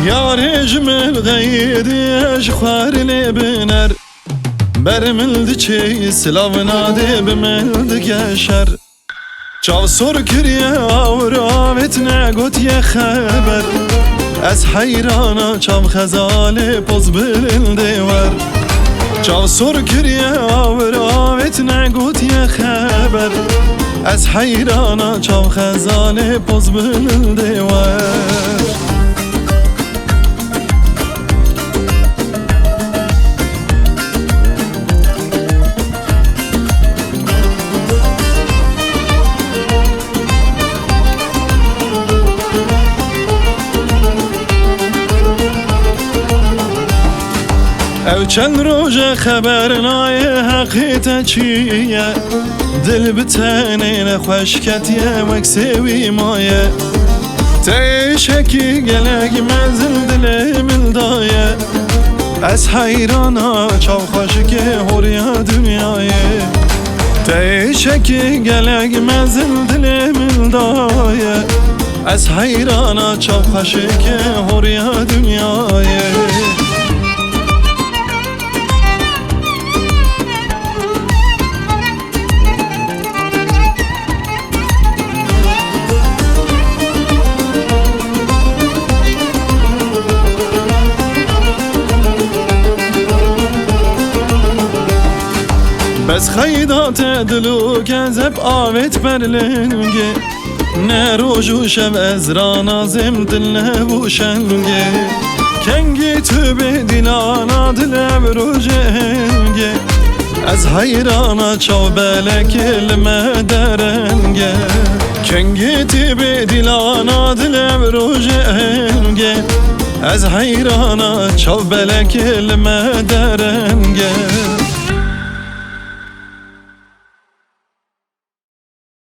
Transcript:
Yar jmel gaydiş xarli biner Bermildi çey slavna de bimildi geşer Çav sor kirye avravet ne got ye haber Ez hayrana çav xazali poz bilildi var Çav sor kirye avravet ne got ye haber Ez hayrana çav xazali poz bilildi var چند روزه خبر نای حقیقت چیه دل بتنین خوشکتیه وکسوی مایه تیشکی گلگ منزل دل دایه از حیرانا چاو خوشکی هوریا دنیایه تیشکی گلگ منزل دل دایه از حیرانا چاو خوشکی هوریا دنیایه بس خیدات دلو کذب آوت برلنگه نه روژو شب از را نازم دل نبوشنگه کنگی تو به دیلانا دلم روژنگه از حیرانا چاو بلک لما درنگه کنگی تو به دیلانا دلم روژنگه از حیرانا چاو بلک لما درنگه